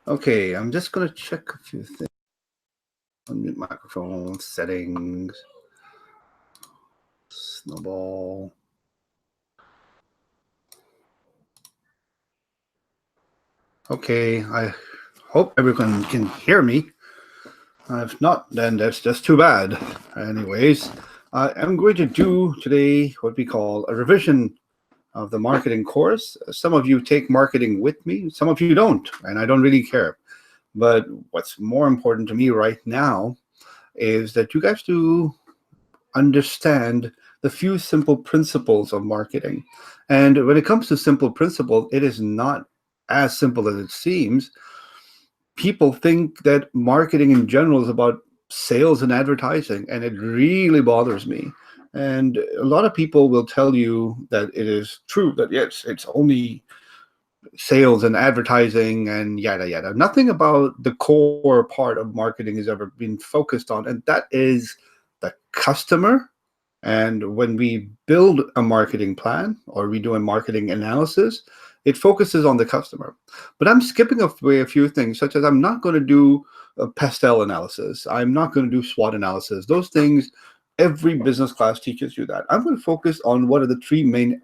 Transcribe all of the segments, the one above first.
Okay, I'm just gonna check a few things. Unmute microphone settings. Snowball. Okay, I hope everyone can hear me. If not, then that's just too bad. Anyways, I am going to do today what we call a revision of the marketing course. Some of you take marketing with me, some of you don't, and I don't really care. But what's more important to me right now is that you guys do understand the few simple principles of marketing. And when it comes to simple principles, it is not as simple as it seems. People think that marketing in general is about sales and advertising, and it really bothers me. And a lot of people will tell you that it is true that yes, it's only sales and advertising and yada yada. Nothing about the core part of marketing has ever been focused on, and that is the customer. And when we build a marketing plan or we do a marketing analysis, it focuses on the customer. But I'm skipping away a few things, such as I'm not going to do a pastel analysis. I'm not going to do SWOT analysis. Those things, every business class teaches you that. I'm going to focus on what are the few main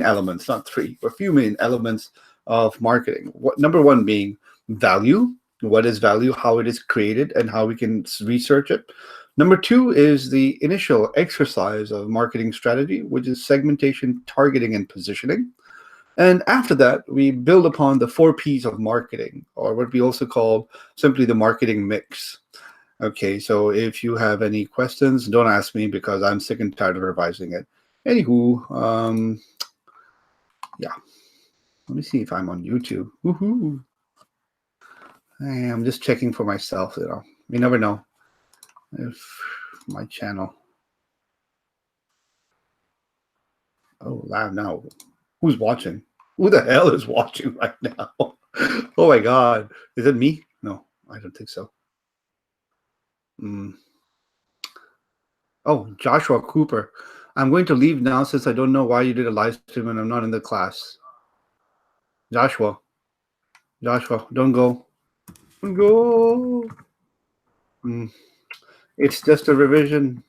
elements, not three, but few main elements of marketing. Number one being value. What is value, how it is created, and how we can research it. Number two is the initial exercise of marketing strategy, which is segmentation, targeting, and positioning. And after that, we build upon the 4 Ps of marketing, or what we also call simply the marketing mix. Okay, so if you have any questions, don't ask me because I'm sick and tired of revising it. Anywho, yeah. Let me see if I'm on YouTube. Woohoo! Hey, I'm just checking for myself, You never know if my channel. Oh, live now. Who's watching? Who the hell is watching right now? Oh my God. Is it me? No, I don't think so. Oh, Joshua Cooper. I'm going to leave now since I don't know why you did a live stream and I'm not in the class. Joshua, don't go. Don't go. It's just a revision.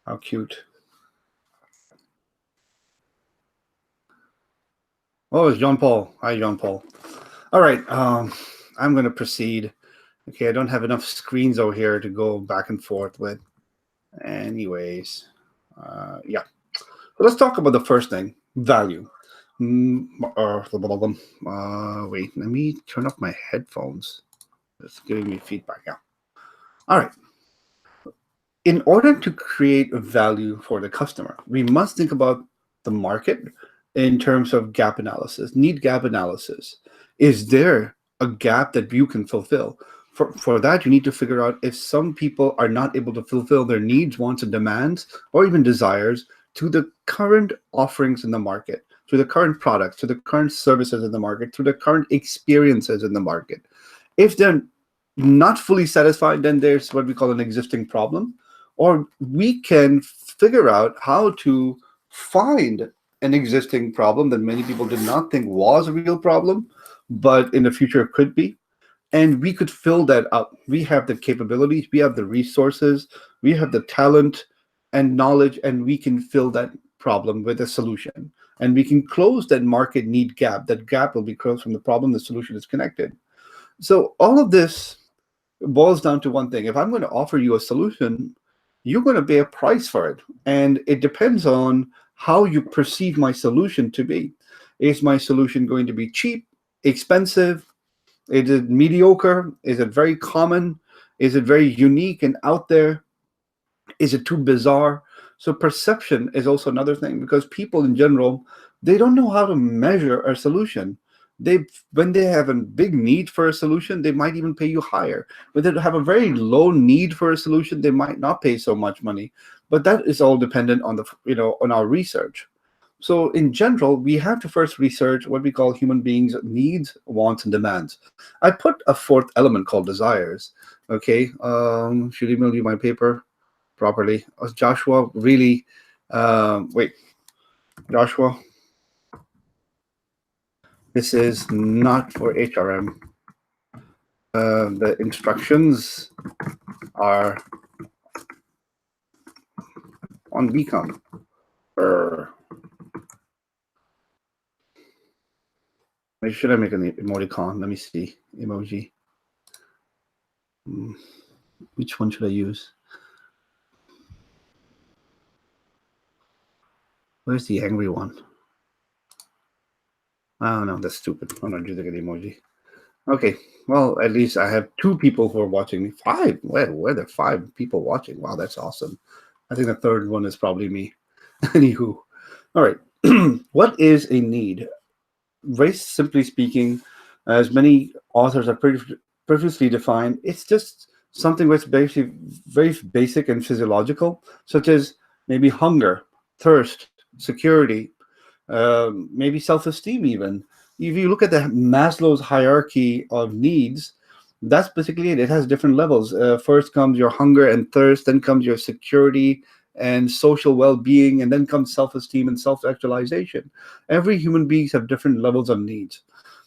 How cute. Oh, it's John Paul. Hi, John Paul. All right. I'm going to proceed. Okay, I don't have enough screens over here to go back and forth with. Anyways, yeah. So let's talk about the first thing, value. Wait, let me turn off my headphones. It's giving me feedback. Yeah. All right. In order to create value for the customer, we must think about the market in terms of gap analysis, need gap analysis. Is there a gap that you can fulfill? For that, you need to figure out if some people are not able to fulfill their needs, wants, and demands, or even desires to the current offerings in the market, to the current products, to the current services in the market, to the current experiences in the market. If they're not fully satisfied, then there's what we call an existing problem. Or we can figure out how to find an existing problem that many people did not think was a real problem, but in the future could be. And we could fill that up. We have the capabilities, we have the resources, we have the talent and knowledge, and we can fill that problem with a solution. And we can close that market need gap. That gap will be closed from the problem, the solution is connected. So all of this boils down to one thing. If I'm going to offer you a solution, you're going to pay a price for it. And it depends on how you perceive my solution to be. Is my solution going to be cheap, expensive? Is it mediocre? Is it very common? Is it very unique and out there? Is it too bizarre? So perception is also another thing, because people in general, they don't know how to measure a solution. When they have a big need for a solution, they might even pay you higher. When they have a very low need for a solution, they might not pay so much money. But that is all dependent on on our research. So in general, we have to first research what we call human beings' needs, wants, and demands. I put a fourth element called desires. Okay, should email you my paper. properly. Joshua, really? Wait, Joshua, this is not for HRM. The instructions are on BCom. Should I make an emoticon? Let me see. Emoji. Which one should I use? Where's the angry one? Oh, no, that's stupid. I'm not using an emoji. Okay, well, at least I have 2 people who are watching me. 5? Where are there 5 people watching? Wow, that's awesome. I think the third one is probably me. Anywho. All right. What is a need? Very simply speaking, as many authors have previously defined, it's just something that's basically very basic and physiological, such as maybe hunger, thirst, security, maybe self-esteem even. If you look at the Maslow's hierarchy of needs, that's basically it. It has different levels. First comes your hunger and thirst, then comes your security and social well-being, and then comes self-esteem and self-actualization. Every human beings have different levels of needs,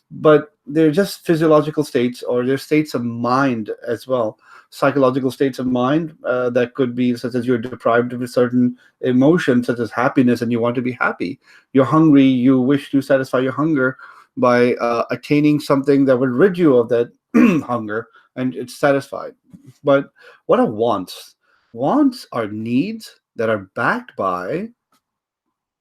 but they're just physiological states, or they're states of mind as well, psychological states of mind that could be such as you're deprived of a certain emotion such as happiness and you want to be happy. You're hungry, you wish to satisfy your hunger by attaining something that would rid you of that hunger, and it's satisfied. But what are wants? Wants are needs that are backed by,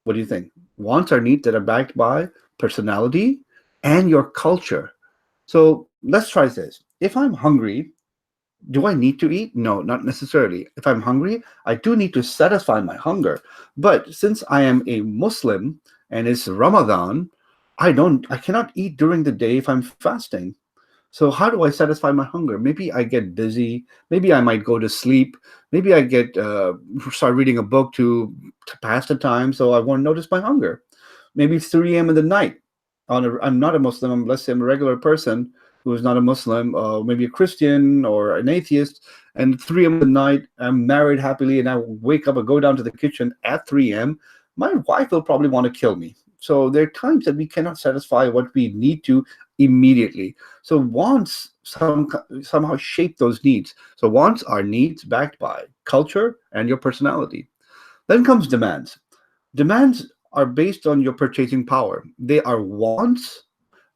what do you think? Wants are needs that are backed by personality and your culture. So let's try this. If I'm hungry, do I need to eat? No, not necessarily. If I'm hungry, I do need to satisfy my hunger. But since I am a Muslim and it's Ramadan, I cannot eat during the day if I'm fasting. So how do I satisfy my hunger? Maybe I get busy. Maybe I might go to sleep. Maybe I get start reading a book to pass the time, so I won't notice my hunger. Maybe it's 3 a.m. in the night. I'm not a Muslim. Let's say I'm a regular person who is not a Muslim, maybe a Christian or an atheist. And 3 a.m. in the night, I'm married happily, and I wake up and go down to the kitchen at 3 a.m. My wife will probably want to kill me. So there are times that we cannot satisfy what we need to immediately. So wants somehow shape those needs. So wants are needs backed by culture and your personality. Then comes demands. Demands are based on your purchasing power. They are wants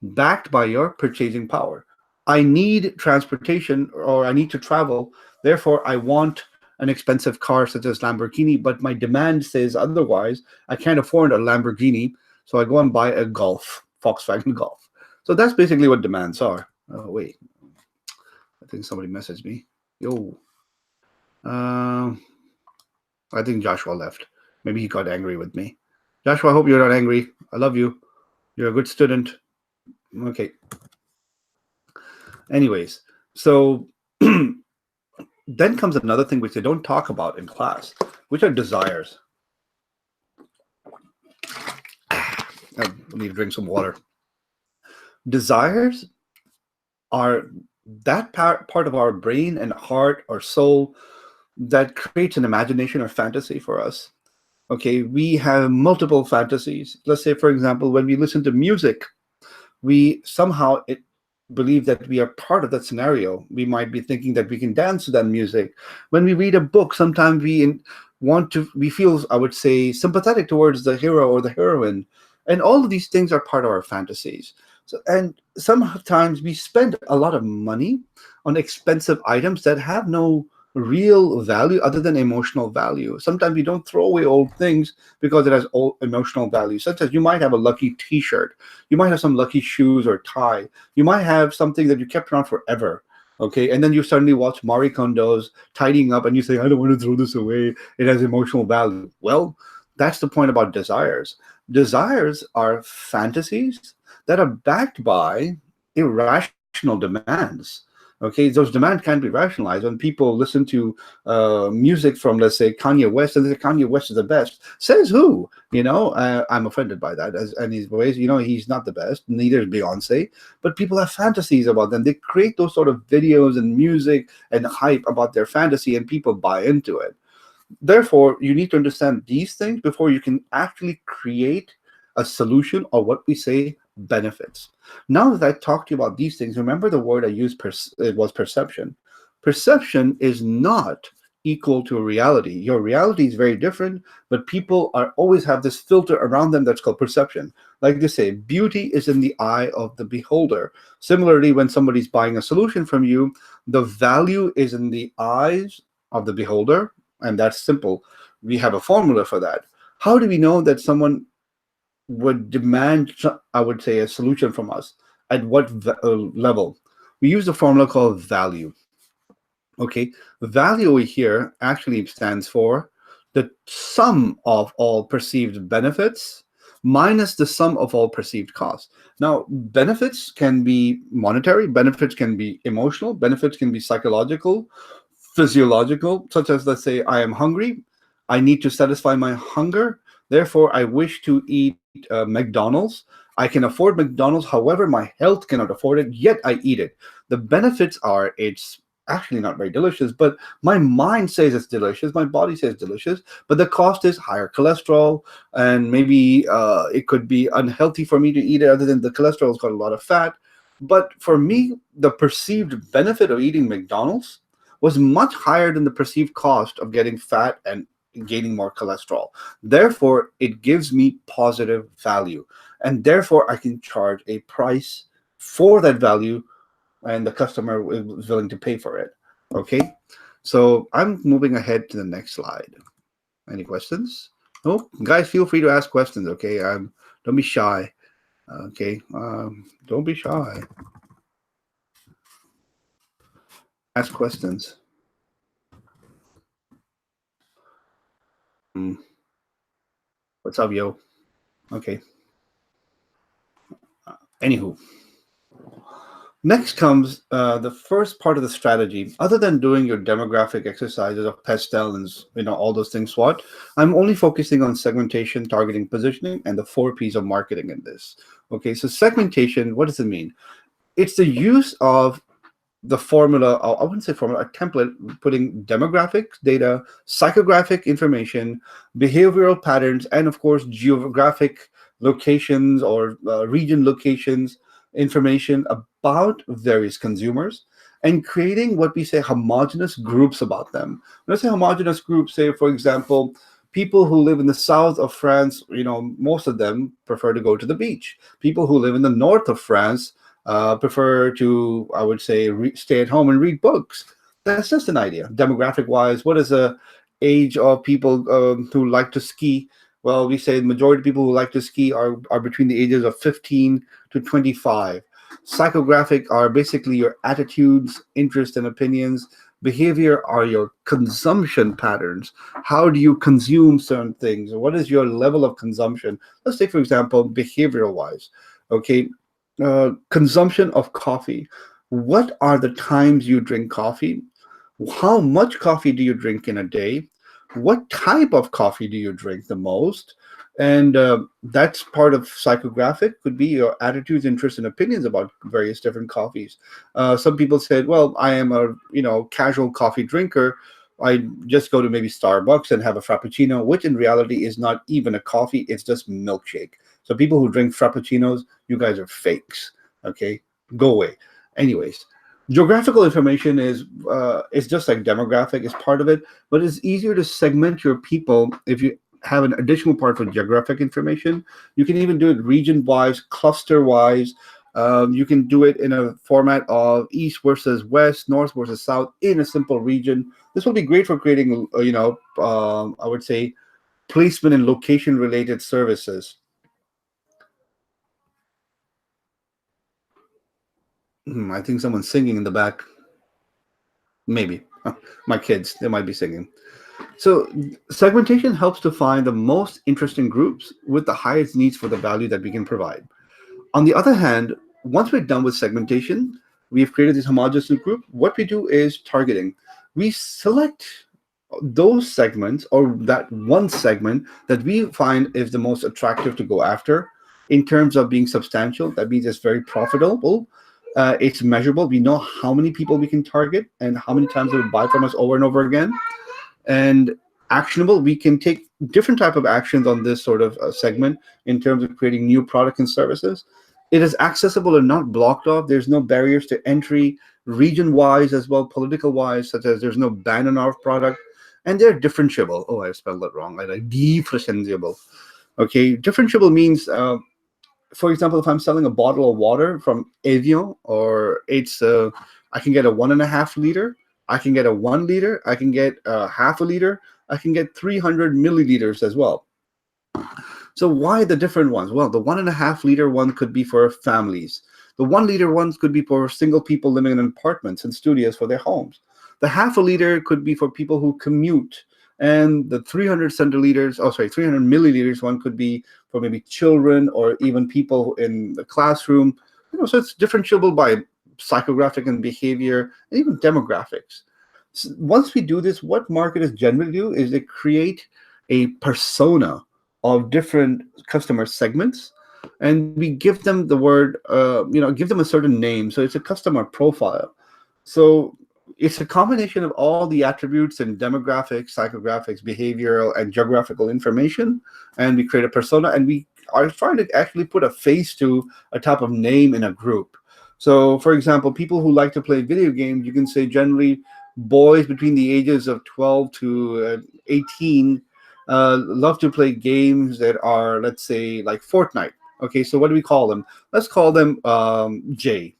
backed by your purchasing power. I need transportation, or I need to travel. Therefore, I want an expensive car such as Lamborghini, but my demand says otherwise. I can't afford a Lamborghini, so I go and buy a Golf, Volkswagen Golf. So that's basically what demands are. Oh, wait. I think somebody messaged me. Yo. I think Joshua left. Maybe he got angry with me. Joshua, I hope you're not angry. I love you. You're a good student. Okay. Anyways, so then comes another thing which they don't talk about in class, which are desires. I need to drink some water. Desires are that part of our brain and heart or soul that creates an imagination or fantasy for us. Okay, we have multiple fantasies. Let's say, for example, when we listen to music, we somehow believe that we are part of that scenario. We might be thinking that we can dance to that music. When we read a book, sometimes we feel, I would say, sympathetic towards the hero or the heroine. And all of these things are part of our fantasies. So, and sometimes we spend a lot of money on expensive items that have no real value other than emotional value. Sometimes we don't throw away old things because it has old emotional value, such as you might have a lucky t-shirt, you might have some lucky shoes or tie, you might have something that you kept around forever. Okay, and then you suddenly watch Marie Kondo's tidying up and you say, I don't want to throw this away, it has emotional value. Well, that's the point about desires. Desires are fantasies that are backed by irrational demands. Okay, those demands can't be rationalized. When people listen to music from, let's say, Kanye West, and they say Kanye West is the best, says who? I'm offended by that. And his ways, he's not the best. Neither is Beyonce. But people have fantasies about them. They create those sort of videos and music and hype about their fantasy, and people buy into it. Therefore, you need to understand these things before you can actually create a solution, or what we say benefits. Now that I talked to you about these things, remember the word I used, it was perception. Perception is not equal to reality. Your reality is very different, but people are always have this filter around them that's called perception. Like they say, beauty is in the eye of the beholder. Similarly, when somebody's buying a solution from you, the value is in the eyes of the beholder, and that's simple. We have a formula for that. How do we know that someone would demand, I would say, a solution from us? At what level? We use a formula called value. Okay, value over here actually stands for the sum of all perceived benefits minus the sum of all perceived costs. Now, benefits can be monetary, benefits can be emotional, benefits can be psychological, physiological, such as, let's say, I am hungry, I need to satisfy my hunger, therefore I wish to eat McDonald's. I can afford McDonald's, however, my health cannot afford it, yet I eat it. The benefits are it's actually not very delicious, but my mind says it's delicious, my body says delicious, but the cost is higher cholesterol, and maybe it could be unhealthy for me to eat it, other than the cholesterol's got a lot of fat. But for me, the perceived benefit of eating McDonald's was much higher than the perceived cost of getting fat and gaining more cholesterol. Therefore, it gives me positive value, and therefore I can charge a price for that value, and the customer is willing to pay for it. Okay, so I'm moving ahead to the next slide. Any questions? No, guys, feel free to ask questions. Okay, don't be shy. Okay, don't be shy. Ask questions. What's up, yo? Okay. Anywho, next comes the first part of the strategy. Other than doing your demographic exercises of pastel and all those things, SWOT, I'm only focusing on segmentation, targeting, positioning, and the 4 P's of marketing in this. Okay, so segmentation, what does it mean? It's the use of the formula, I wouldn't say formula, a template, putting demographics data, psychographic information, behavioral patterns, and of course, geographic locations or region locations, information about various consumers, and creating what we say homogeneous groups about them. When I say homogeneous groups, say, for example, people who live in the south of France, most of them prefer to go to the beach. People who live in the north of France prefer to, I would say, stay at home and read books. That's just an idea. Demographic wise, what is the age of people who like to ski? Well, we say the majority of people who like to ski are between the ages of 15 to 25. Psychographic are basically your attitudes, interests, and opinions. Behavior are your consumption patterns. How do you consume certain things? What is your level of consumption? Let's take, for example, behavioral wise. Okay, consumption of coffee. What are the times you drink coffee? How much coffee do you drink in a day? What type of coffee do you drink the most? And that's part of psychographic, could be your attitudes, interests, and opinions about various different coffees. Some people said, well, I am a casual coffee drinker. I just go to maybe Starbucks and have a frappuccino, which in reality is not even a coffee, it's just milkshake. So people who drink frappuccinos, you guys are fakes. Okay, go away. Anyways, geographical information is just like demographic is part of it, but it's easier to segment your people if you have an additional part for geographic information. You can even do it region-wise, cluster-wise. You can do it in a format of east versus west, north versus south in a simple region. This will be great for creating, I would say, placement and location-related services. I think someone's singing in the back. Maybe. My kids, they might be singing. So segmentation helps to find the most interesting groups with the highest needs for the value that we can provide. On the other hand, once we're done with segmentation, we've created this homogeneous group. What we do is targeting. We select those segments, or that one segment that we find is the most attractive to go after in terms of being substantial. That means it's very profitable. It's measurable. We know how many people we can target and how many times they will buy from us over and over again. And actionable. We can take different type of actions on this sort of segment in terms of creating new product and services. It is accessible and not blocked off. There's no barriers to entry, region wise as well, political wise, such as there's no ban on our product, and they're differentiable. Oh, I spelled that wrong. I like differentiable. Okay, differentiable means, for example, if I'm selling a bottle of water from Evian, or I can get a 1.5 liter, I can get a 1 liter, I can get a half a liter, I can get 300 milliliters as well. So why the different ones? Well, the 1.5 liter one could be for families. The 1 liter ones could be for single people living in apartments and studios for their homes. The half a liter could be for people who commute. And the 300 milliliters one could be for maybe children or even people in the classroom. So it's differentiable by psychographic and behavior and even demographics. So once we do this, what marketers generally do is they create a persona of different customer segments, and we give them the word, give them a certain name. So it's a customer profile. So it's a combination of all the attributes and demographics, psychographics, behavioral, and geographical information, and we create a persona, and we are trying to actually put a face to a type of name in a group. So, for example, people who like to play video games, you can say generally boys between the ages of 12 to 18 love to play games that are, let's say, like Fortnite. Okay, so what do we call them? Let's call them J.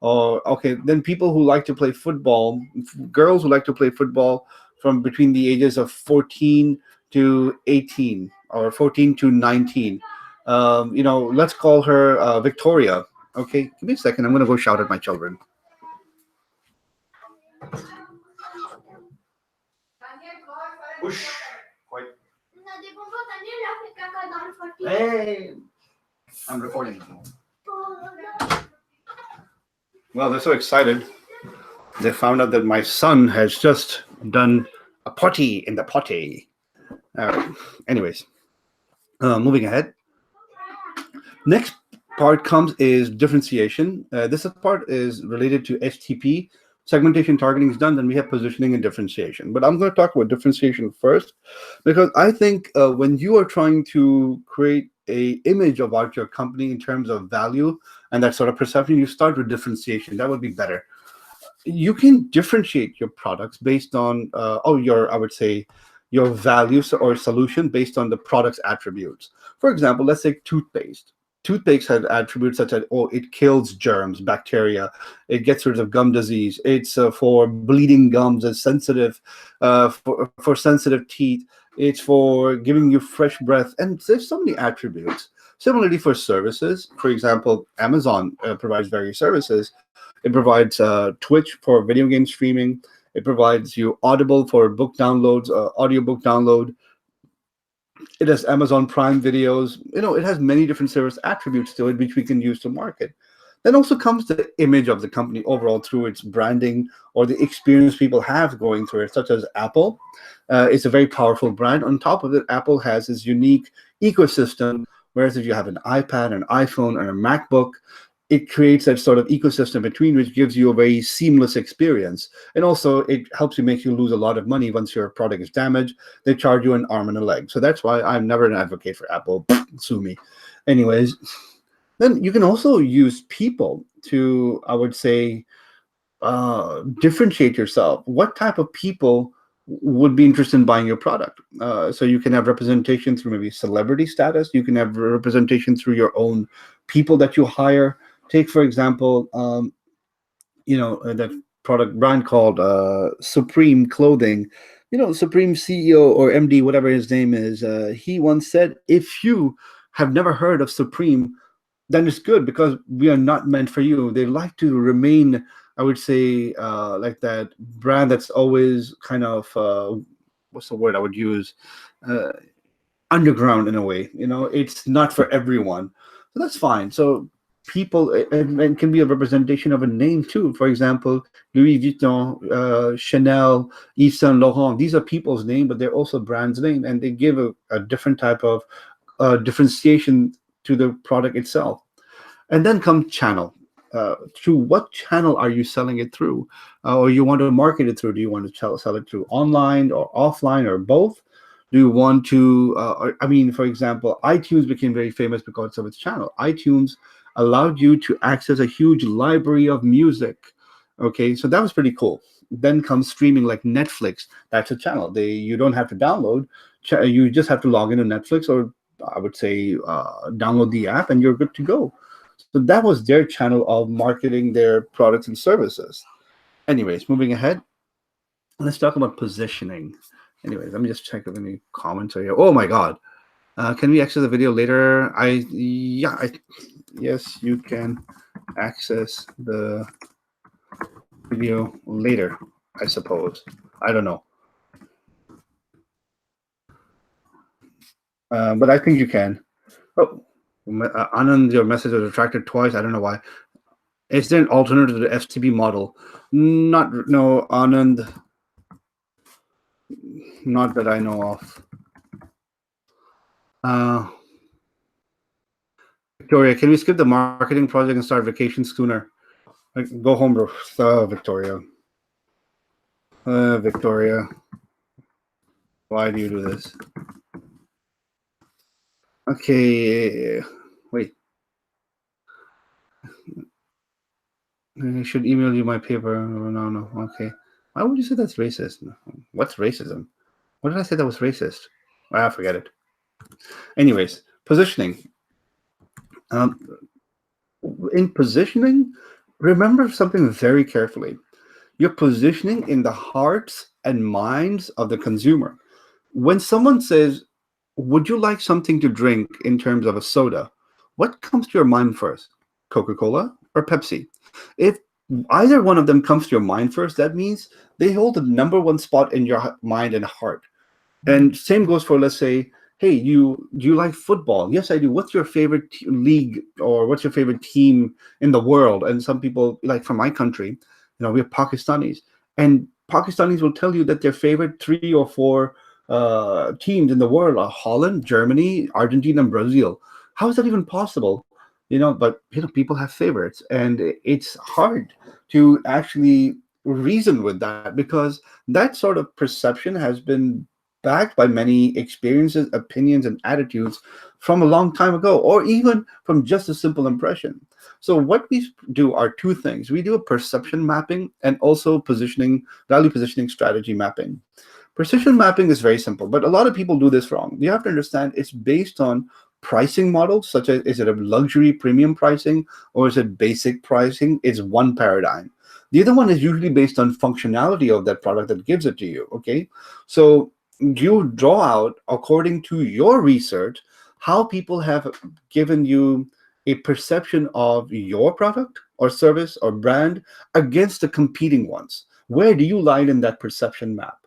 Or okay, then people who like to play football, girls who like to play football from between the ages of 14 to 18 or 14 to 19. Let's call her Victoria. Okay, give me a second. I'm gonna go shout at my children. Whoosh. Hey, I'm recording. Well, they're so excited. They found out that my son has just done a potty in the potty. Anyways, moving ahead. Next part comes is differentiation. This part is related to STP. Segmentation targeting is done, then we have positioning and differentiation. But I'm going to talk about differentiation first, because I think when you are trying to create a image about your company in terms of value and that sort of perception, you start with differentiation. That would be better. You can differentiate your products based on, I would say, your values or solution based on the product's attributes. For example, let's say toothpaste. Toothpaste has attributes such as, it kills germs, bacteria, it gets rid of gum disease, it's for bleeding gums, it's sensitive for sensitive teeth, it's for giving you fresh breath, and there's so many attributes. Similarly for services, for example, Amazon provides various services. It provides Twitch for video game streaming. It provides you Audible for book downloads, audiobook download. It has Amazon Prime videos. It has many different service attributes to it, which we can use to market. Then also comes the image of the company overall through its branding or the experience people have going through it, such as Apple. It's a very powerful brand. On top of it, Apple has this unique ecosystem, whereas if you have an iPad, an iPhone, or a MacBook, it creates that sort of ecosystem between, which gives you a very seamless experience. And also it helps you make you lose a lot of money once your product is damaged. They charge you an arm and a leg. So that's why I'm never an advocate for Apple. Sue me. Anyways, then you can also use people to, I would say, differentiate yourself. What type of people would be interested in buying your product? So you can have representation through maybe celebrity status. You can have representation through your own people that you hire. Take, for example, that product brand called Supreme Clothing. Supreme CEO or MD, whatever his name is, he once said, if you have never heard of Supreme, then it's good, because we are not meant for you. They like to remain, I would say, like that brand that's always kind of, what's the word I would use? Underground in a way. It's not for everyone. So that's fine. So people, and can be a representation of a name too. For example, Louis Vuitton, Chanel, Yves Saint Laurent. These are people's name, but they're also brand's name, and they give a different type of differentiation to the product itself. And then comes channel. through what channel are you selling it through, or you want to market it through? Do you want to sell it through online or offline or both? Do you want to, I mean, for example, iTunes became very famous because of its channel. iTunes allowed you to access a huge library of music. Okay, so that was pretty cool. Then comes streaming like Netflix. That's a channel. You don't have to download. You just have to log into Netflix, or I would say download the app, and you're good to go. So that was their channel of marketing their products and services. Anyways, moving ahead, let's talk about positioning. Anyways, let me just check if any comments are here. Oh my God. Can we access the video later? Yes, you can access the video later, I suppose. I don't know. But I think you can. Oh, Anand, your message was retracted twice. I don't know why. Is there an alternative to the FTP model? No, Anand. Not that I know of. Victoria, can we skip the marketing project and start vacation sooner? Go home, bro. Victoria. Victoria. Why do you do this? Okay. Wait. I should email you my paper. No. Okay. Why would you say that's racist? What's racism? What did I say that was racist? Forget it. Anyways, positioning. In positioning, remember something very carefully. You're positioning in the hearts and minds of the consumer. When someone says, would you like something to drink in terms of a soda? What comes to your mind first? Coca-Cola or Pepsi? If either one of them comes to your mind first, that means they hold the number one spot in your mind and heart. And same goes for, let's say, hey, do you like football? Yes, I do. What's your favorite league, or what's your favorite team in the world? And some people, like from my country, we're Pakistanis, and Pakistanis will tell you that their favorite 3 or 4 teams in the world are Holland, Germany, Argentina, and Brazil. How is that even possible? But people have favorites, and it's hard to actually reason with that, because that sort of perception has been backed by many experiences, opinions, and attitudes from a long time ago, or even from just a simple impression. So what we do are 2 things. We do a perception mapping and also value positioning strategy mapping. Precision mapping is very simple, but a lot of people do this wrong. You have to understand it's based on pricing models, such as, is it a luxury premium pricing, or is it basic pricing? It's one paradigm. The other one is usually based on functionality of that product that gives it to you, okay? So you draw out, according to your research, how people have given you a perception of your product or service or brand against the competing ones. Where do you lie in that perception map?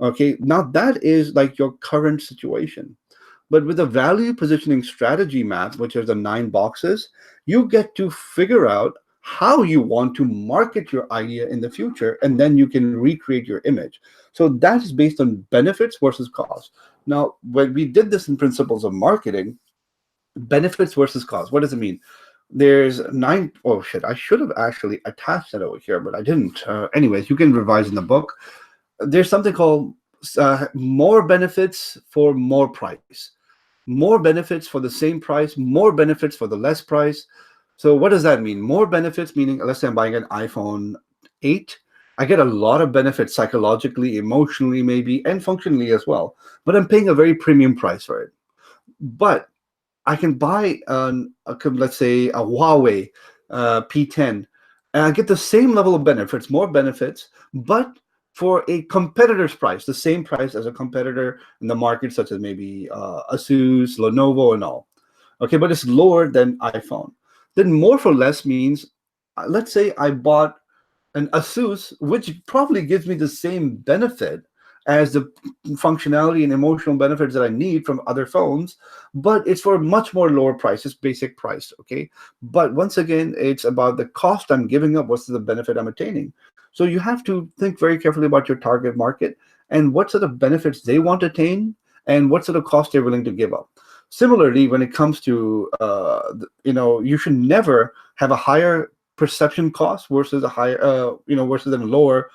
Okay, now that is like your current situation. But with a value positioning strategy map, which is the 9 boxes, you get to figure out how you want to market your idea in the future, and then you can recreate your image. So that is based on benefits versus cost. Now, when we did this in principles of marketing, benefits versus cost, what does it mean? There's 9. Oh shit, I should have actually attached that over here, but I didn't. Anyways, you can revise in the book. There's something called more benefits for more price. More benefits for the same price, more benefits for the less price. So what does that mean? More benefits meaning, let's say I'm buying an iPhone 8. I get a lot of benefits psychologically, emotionally, maybe, and functionally as well. But I'm paying a very premium price for it. But I can buy, let's say, a Huawei P10, and I get the same level of benefits, more benefits, but for a competitor's price, the same price as a competitor in the market, such as maybe Asus, Lenovo, and all. Okay, but it's lower than iPhone. Then more for less means, let's say I bought an Asus, which probably gives me the same benefit as the functionality and emotional benefits that I need from other phones, but it's for a much more lower price. It's basic price, okay? But once again, it's about the cost I'm giving up versus the benefit I'm attaining. So you have to think very carefully about your target market and what sort of benefits they want to attain and what sort of cost they're willing to give up. Similarly, when it comes to, you should never have a higher perception cost versus a higher, versus a lower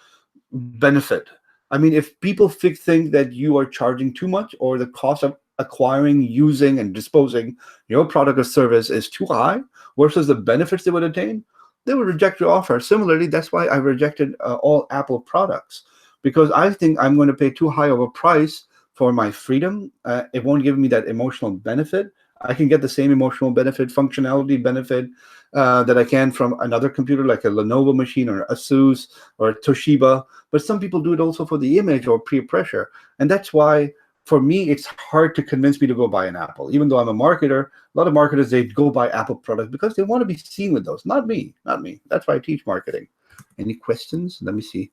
benefit. I mean, if people think that you are charging too much, or the cost of acquiring, using, and disposing your product or service is too high versus the benefits they would attain, they would reject your offer. Similarly, that's why I rejected all Apple products, because I think I'm going to pay too high of a price for my freedom. It won't give me that emotional benefit. I can get the same emotional benefit, functionality benefit that I can from another computer like a Lenovo machine or Asus or Toshiba. But some people do it also for the image or peer pressure. And that's why, for me, it's hard to convince me to go buy an Apple. Even though I'm a marketer, a lot of marketers, they go buy Apple products because they want to be seen with those. Not me. That's why I teach marketing. Any questions? Let me see.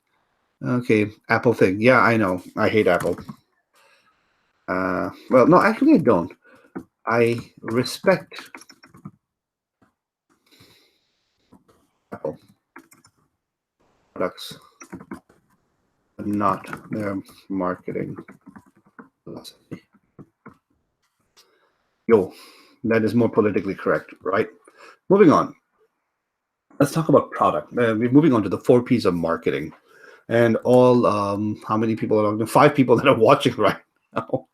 Okay, Apple thing. Yeah, I know. I hate Apple. Well, no, actually, I don't. I respect Apple products, but not their marketing philosophy. Yo, that is more politically correct, right? Moving on. Let's talk about product. We're moving on to the 4 Ps of marketing. And all, how many people are on? 5 people that are watching right now.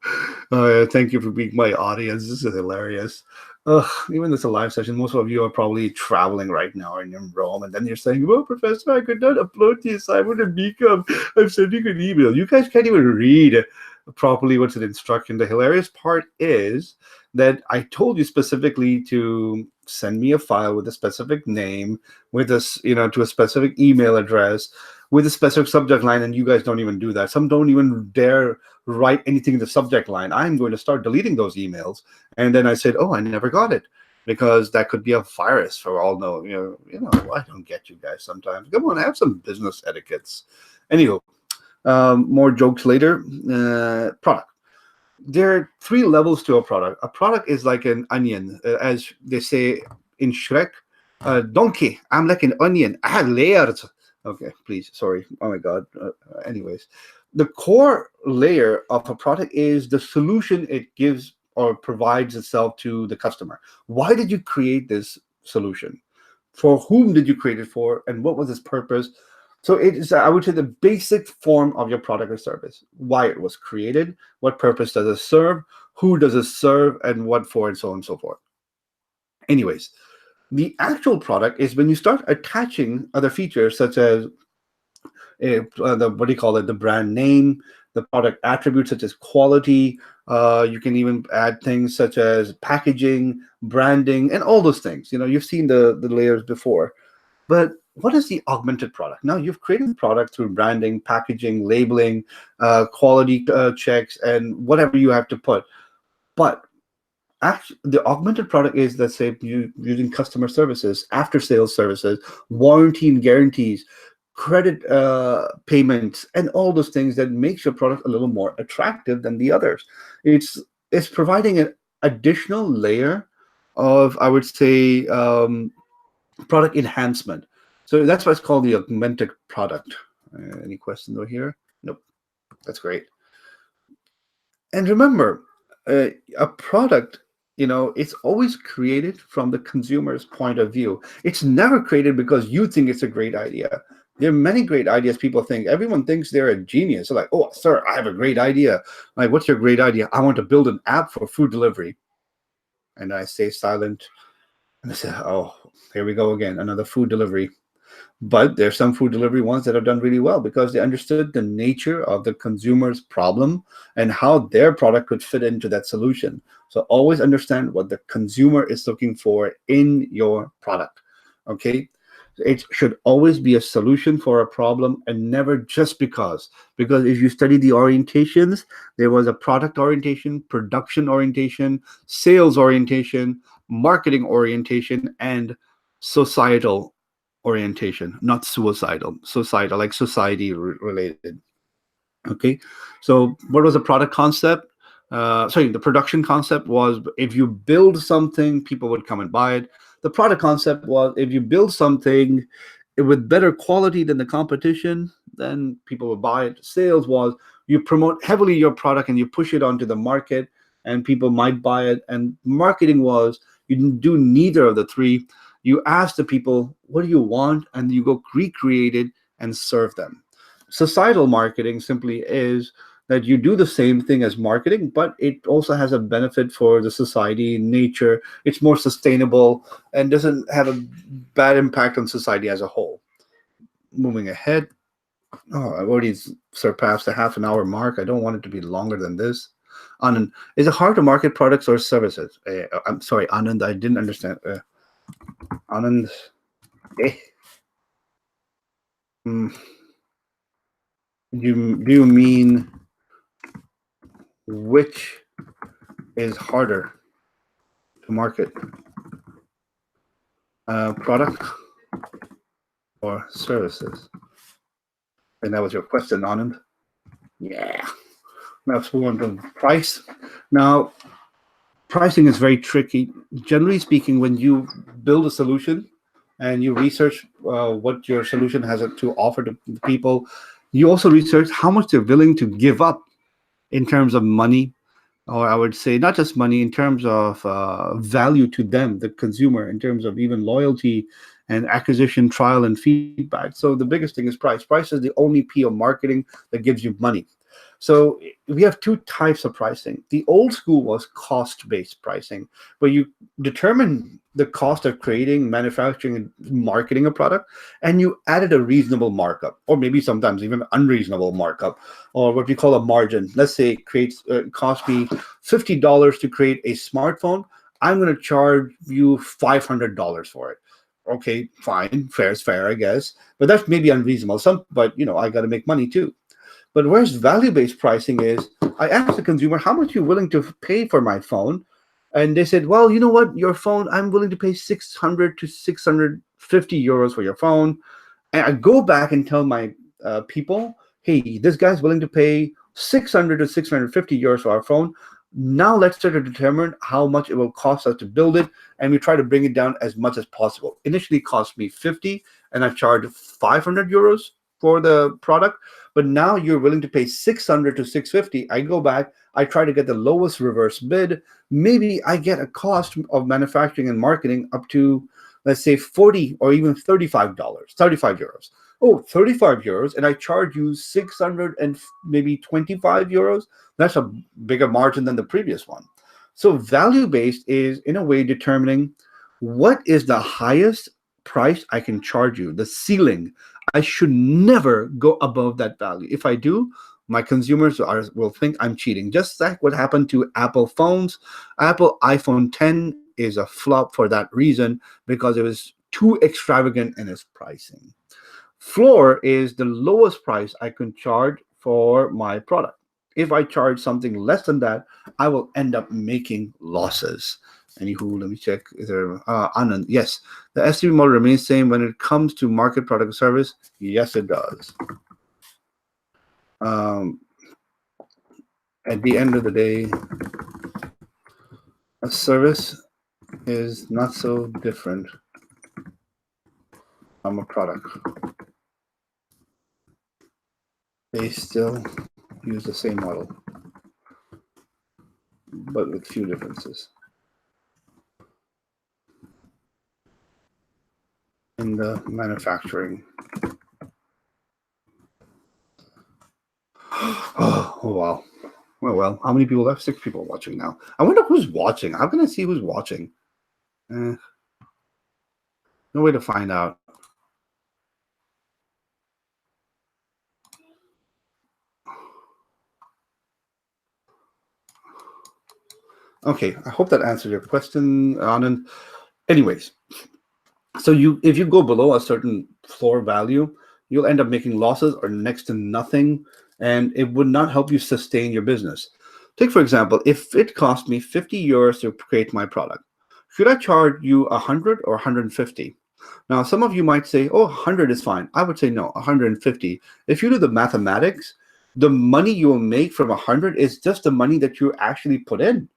Thank you for being my audience. This is hilarious. Even this is a live session, most of you are probably traveling right now or in Rome, and then you're saying, well, Professor, I could not upload the assignment and become, I'm sending an email. You guys can't even read properly what's an instruction. The hilarious part is that I told you specifically to send me a file with a specific name, with this, to a specific email address, with a specific subject line, and you guys don't even do that. Some don't even dare write anything in the subject line. I'm going to start deleting those emails. And then I said, oh, I never got it, because that could be a virus for all know. I don't get you guys sometimes. Come on, have some business etiquettes. Anywho, more jokes later. Product. There are 3 levels to a product. A product is like an onion, as they say in Shrek. Donkey, I'm like an onion. I have layers. Okay, please, sorry. Oh my God. Anyways, the core layer of a product is the solution it gives or provides itself to the customer. Why did you create this solution? For whom did you create it for? And what was its purpose? So it is, I would say, the basic form of your product or service. Why it was created, what purpose does it serve, who does it serve, and what for, and so on and so forth. Anyways, the actual product is when you start attaching other features, such as the brand name, the product attributes such as quality. You can even add things such as packaging, branding, and all those things. You've seen the layers before. But what is the augmented product? Now, you've created the product through branding, packaging, labeling, quality checks, and whatever you have to put. But actually, the augmented product is, let's say, using customer services, after-sales services, warranty and guarantees, credit payments, and all those things that makes your product a little more attractive than the others. It's providing an additional layer of, I would say, product enhancement. So that's why it's called the augmented product. Any questions over here? Nope. That's great. And remember, a product, it's always created from the consumer's point of view. It's never created because you think it's a great idea. There are many great ideas people think. Everyone thinks they're a genius. They're like, oh, sir, I have a great idea. Like, what's your great idea? I want to build an app for food delivery. And I stay silent. And I say, oh, here we go again, another food delivery. But there's some food delivery ones that have done really well because they understood the nature of the consumer's problem and how their product could fit into that solution. So always understand what the consumer is looking for in your product. Okay? It should always be a solution for a problem and never just because. Because if you study the orientations, there was a product orientation, production orientation, sales orientation, marketing orientation, and societal orientation, not suicidal, societal, like society related. Okay, so what was the product concept? The production concept was, if you build something, people would come and buy it. The product concept was, if you build something with better quality than the competition, then people would buy it. Sales was, you promote heavily your product and you push it onto the market and people might buy it. And marketing was, you do neither of the three. You ask the people, what do you want? And you go recreate it and serve them. Societal marketing simply is that you do the same thing as marketing, but it also has a benefit for the society, nature. It's more sustainable and doesn't have a bad impact on society as a whole. Moving ahead. Oh, I've already surpassed the half an hour mark. I don't want it to be longer than this. Anand, is it hard to market products or services? I'm sorry, Anand, I didn't understand. Anand, eh, mm, do you mean which is harder to market, product or services? And that was your question, Anand. Yeah. Let's move on to price. Now, pricing is very tricky. Generally speaking, when you build a solution and you research what your solution has to offer to people, you also research how much they're willing to give up in terms of money, or I would say not just money, in terms of value to them, the consumer, in terms of even loyalty and acquisition, trial, and feedback. So the biggest thing is price. Price is the only P of marketing that gives you money. So we have two types of pricing. The old school was cost-based pricing, where you determine the cost of creating, manufacturing, and marketing a product, and you added a reasonable markup, or maybe sometimes even unreasonable markup, or what we call a margin. Let's say it cost me $50 to create a smartphone. I'm going to charge you $500 for it. Okay, fine, fair is fair, I guess, but that's maybe unreasonable. But I got to make money too. But whereas value-based pricing is, I asked the consumer, how much are you willing to pay for my phone? And they said, well, you know what, your phone, I'm willing to pay 600 to 650 euros for your phone. And I go back and tell my people, hey, this guy's willing to pay 600 to 650 euros for our phone. Now let's try to determine how much it will cost us to build it, and we try to bring it down as much as possible. Initially, it cost me 50, and I charged 500 euros for the product. But now you're willing to pay 600 to 650. I go back, I try to get the lowest reverse bid. Maybe I get a cost of manufacturing and marketing up to, let's say, 40 or even $35, 35 euros. Oh, 35 euros, and I charge you 600 and maybe 25 euros. That's a bigger margin than the previous one. So value-based is, in a way, determining what is the highest price I can charge you, the ceiling. I should never go above that value. If I do, my consumers will think I'm cheating. Just like what happened to Apple phones. Apple iPhone 10 is a flop for that reason, because it was too extravagant in its pricing. Floor is the lowest price I can charge for my product. If I charge something less than that, I will end up making losses. Anywho, let me check. Is there Anand? Yes, the STP model remains same when it comes to market, product, service. Yes, it does. At the end of the day, a service is not so different from a product. They still use the same model, but with few differences in the manufacturing. Oh, wow. Well, how many people left? 6 people watching now. I wonder who's watching. How can I see who's watching? No way to find out. Okay, I hope that answered your question, Anand. Anyways, so if you go below a certain floor value, you'll end up making losses or next to nothing, and it would not help you sustain your business. Take, for example, if it cost me 50 euros to create my product, should I charge you 100 or 150? Now, some of you might say, oh, 100 is fine. I would say no, 150. If you do the mathematics, the money you will make from 100 is just the money that you actually put in.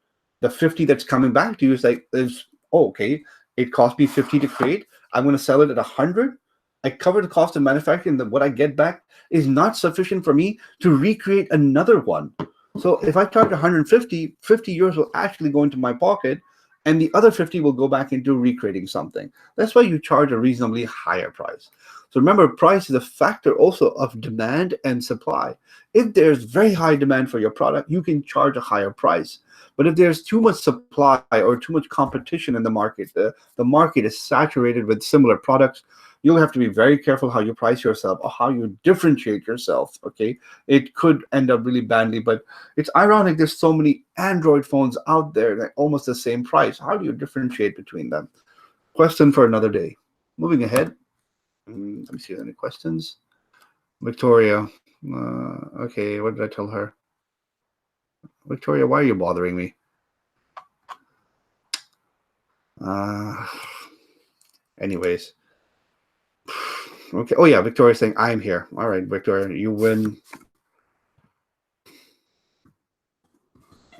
The 50 that's coming back to you is okay, it cost me 50 to create. I'm going to sell it at 100. I cover the cost of manufacturing. What I get back is not sufficient for me to recreate another one. So if I charge 150, 50 euros will actually go into my pocket, and the other 50 will go back into recreating something. That's why you charge a reasonably higher price. So remember, price is a factor also of demand and supply. If there's very high demand for your product, you can charge a higher price. But if there's too much supply or too much competition in the market, the market is saturated with similar products, you'll have to be very careful how you price yourself or how you differentiate yourself. Okay, it could end up really badly, but it's ironic there's so many Android phones out there that almost the same price. How do you differentiate between them? Question for another day. Moving ahead. Let me see any questions. Victoria. Okay, what did I tell her? Victoria, why are you bothering me? Anyways. Okay. Oh yeah, Victoria's saying I'm here. All right, Victoria, you win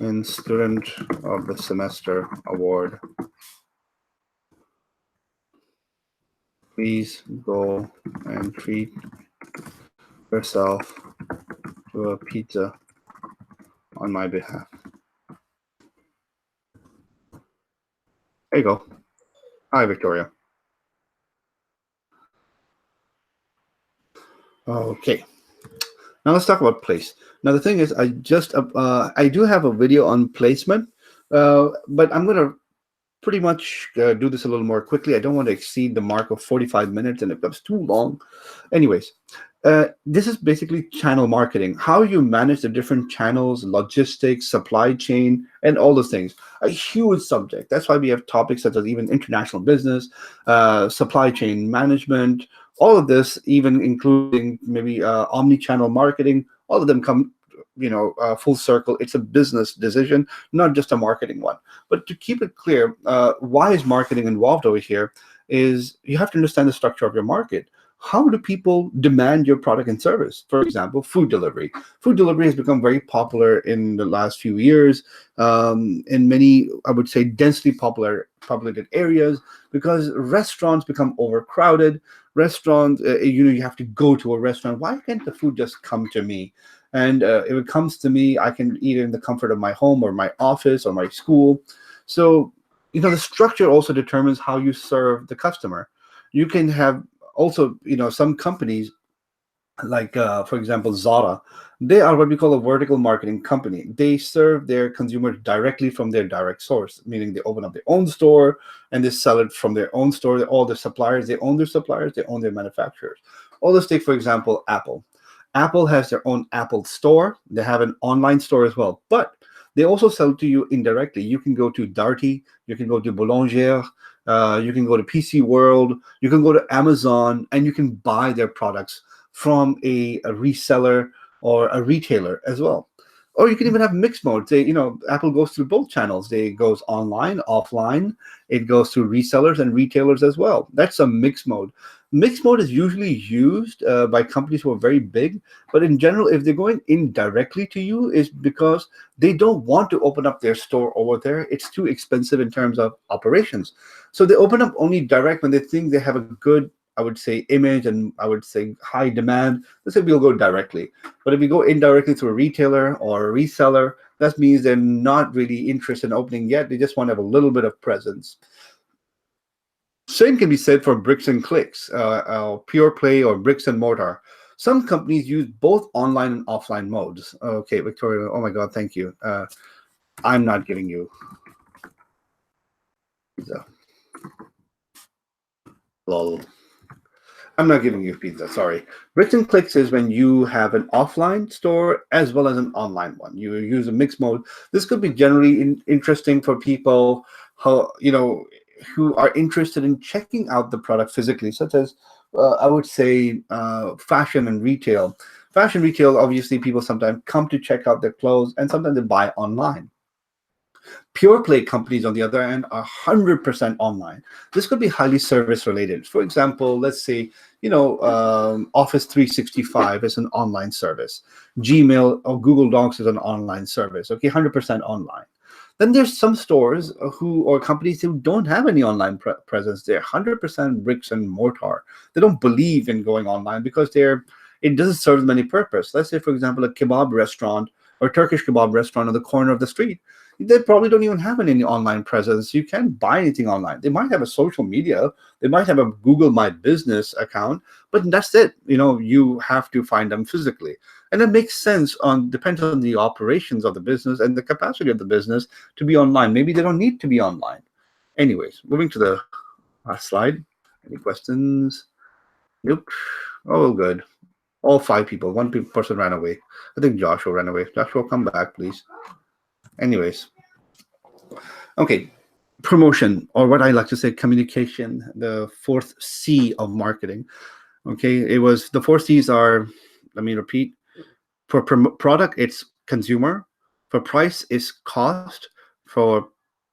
in Student of the Semester award. Please go and treat yourself to a pizza on my behalf. There you go. Hi, Victoria. Okay. Now let's talk about place. Now the thing is, I do have a video on placement, but I'm gonna pretty much do this a little more quickly. I don't want to exceed the mark of 45 minutes, and it becomes too long. Anyways, this is basically channel marketing. How you manage the different channels, logistics, supply chain, and all those things. A huge subject. That's why we have topics such as even international business, supply chain management, all of this, even including maybe omni-channel marketing. All of them come, full circle. It's a business decision, not just a marketing one. But to keep it clear, why is marketing involved over here? Is you have to understand the structure of your market. How do people demand your product and service? For example, food delivery. Food delivery has become very popular in the last few years in many, I would say, densely populated areas, because restaurants become overcrowded. Restaurants, you have to go to a restaurant. Why can't the food just come to me? And if it comes to me, I can eat it in the comfort of my home or my office or my school. So, the structure also determines how you serve the customer. You can have also, some companies like, for example, Zara, they are what we call a vertical marketing company. They serve their consumers directly from their direct source, meaning they open up their own store and they sell it from their own store. All the suppliers, they own their suppliers, they own their manufacturers. All let's take, for example, Apple. Apple has their own Apple store. They have an online store as well, but they also sell to you indirectly. You can go to Darty, you can go to Boulanger, you can go to PC World, you can go to Amazon, and you can buy their products from a reseller or a retailer as well. Or you can even have mixed mode. Apple goes through both channels. It goes online, offline. It goes through resellers and retailers as well. That's a mixed mode. Mixed mode is usually used by companies who are very big, but in general, if they're going indirectly to you, is because they don't want to open up their store over there. It's too expensive in terms of operations. So they open up only direct when they think they have a good, I would say, image, and I would say high demand. Let's say we'll go directly. But if we go indirectly to a retailer or a reseller, that means they're not really interested in opening yet. They just want to have a little bit of presence. Same can be said for bricks and clicks, pure play or bricks and mortar. Some companies use both online and offline modes. Okay, Victoria, oh my God, thank you. I'm not giving you pizza. Lol. I'm not giving you pizza, sorry. Bricks and clicks is when you have an offline store as well as an online one. You use a mixed mode. This could be generally interesting for people who are interested in checking out the product physically, such as, I would say, fashion and retail. Fashion retail, obviously, people sometimes come to check out their clothes, and sometimes they buy online. Pure play companies, on the other hand, are 100% online. This could be highly service related. For example, let's say, Office 365 is an online service. Gmail or Google Docs is an online service. Okay, 100% online. Then there's some stores or companies who don't have any online presence. They're 100% bricks and mortar. They don't believe in going online because it doesn't serve them any purpose. Let's say, for example, a kebab restaurant or Turkish kebab restaurant on the corner of the street. They probably don't even have any online presence. You can't buy anything online. They might have a social media, they might have a Google My Business account, but that's it. You have to find them physically. And it makes sense depends on the operations of the business and the capacity of the business to be online. Maybe they don't need to be online. Anyways, moving to the last slide. Any questions? Nope. Oh, good. All five people. One person ran away. I think Joshua ran away. Joshua, come back, please. Anyways, okay. Promotion, or what I like to say, communication, the fourth C of marketing. Okay, it was the four C's are, let me repeat. For product, it's consumer. For price, it's cost. For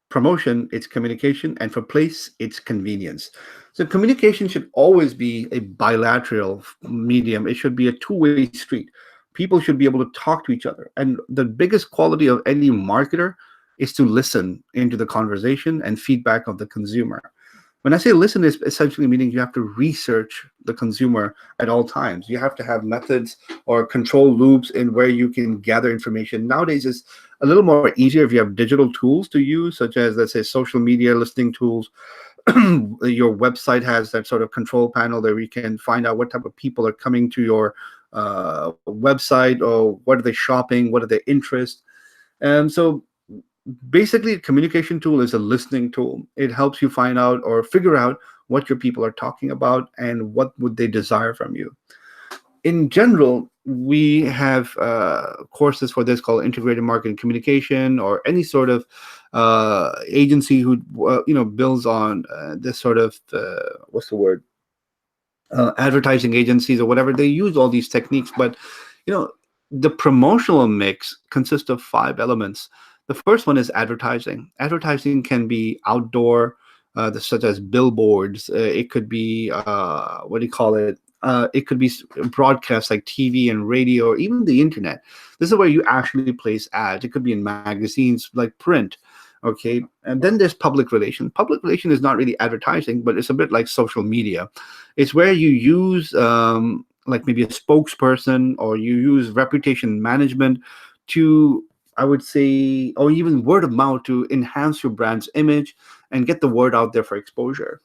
promotion, it's communication. And for place, it's convenience. So communication should always be a bilateral medium. It should be a two-way street. People should be able to talk to each other. And the biggest quality of any marketer is to listen into the conversation and feedback of the consumer. When I say listen, is essentially meaning you have to research the consumer at all times. You have to have methods or control loops in where you can gather information. Nowadays, it's a little more easier if you have digital tools to use, such as, let's say, social media listening tools. Your website has that sort of control panel there where you can find out what type of people are coming to your website, or what are they shopping, what are their interests. And so basically, a communication tool is a listening tool. It helps you find out or figure out what your people are talking about and what would they desire from you. In general, we have courses for this called integrated marketing communication, or any sort of agency who builds on this sort of what's the word, advertising agencies or whatever. They use all these techniques, but you know the promotional mix consists of five elements. The first one is advertising. Advertising can be outdoor, such as billboards. It could be what do you call it? It could be broadcasts like TV and radio, or even the internet. This is where you actually place ads. It could be in magazines like print. Okay, and then there's public relation. Public relation is not really advertising, but it's a bit like social media. It's where you use like maybe a spokesperson, or you use reputation management to, I would say, or even word of mouth to enhance your brand's image and get the word out there for exposure.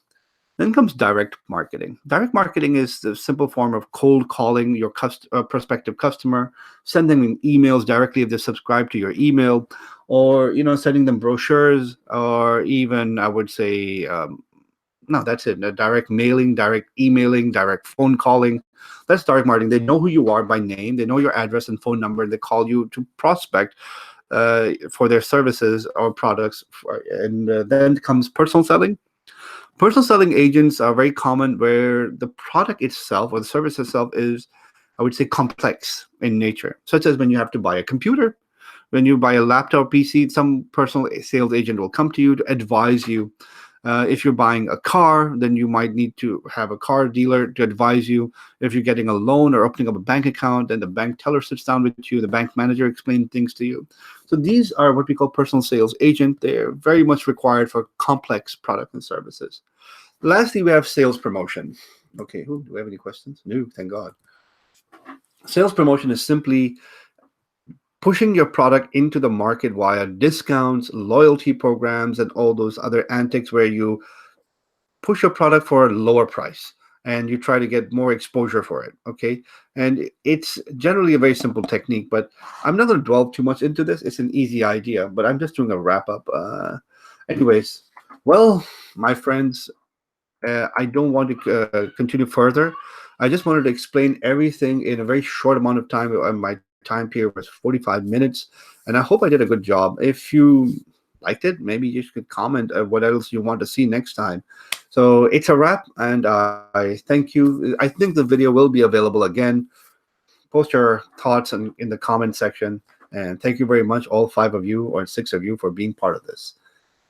Then comes direct marketing. Direct marketing is the simple form of cold calling your prospective customer, sending them emails directly if they subscribe to your email, or sending them brochures, or even, I would say, no, that's it. Direct mailing, direct emailing, direct phone calling. That's direct marketing. They know who you are by name. They know your address and phone number. And they call you to prospect for their services or products. And then comes personal selling. Personal selling agents are very common, where the product itself or the service itself is, I would say, complex in nature, such as when you have to buy a computer. When you buy a laptop PC, some personal sales agent will come to you to advise you. If you're buying a car, then you might need to have a car dealer to advise you. If you're getting a loan or opening up a bank account, then the bank teller sits down with you, the bank manager explains things to you. So these are what we call personal sales agent. They're very much required for complex products and services. Lastly, we have sales promotion. Okay, do we have any questions? No, thank God. Sales promotion is simply pushing your product into the market via discounts, loyalty programs, and all those other antics where you push your product for a lower price and you try to get more exposure for it. Okay, and it's generally a very simple technique, but I'm not going to dwell too much into this. It's an easy idea, but I'm just doing a wrap up. Anyways, well, my friends, I don't want to continue further. I just wanted to explain everything in a very short amount of time. My time period was 45 minutes, and I hope I did a good job. If you liked it, maybe you could comment what else you want to see next time. So it's a wrap, and I thank you. I think the video will be available again. Post your thoughts in the comment section, and thank you very much, all five of you or six of you, for being part of this.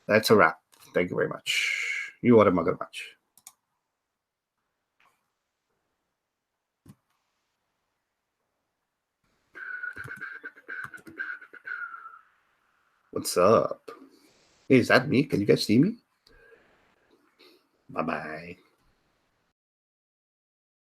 That's a wrap. Thank you very much. You are a mother much. What's up? Hey, is that me? Can you guys see me? Bye bye.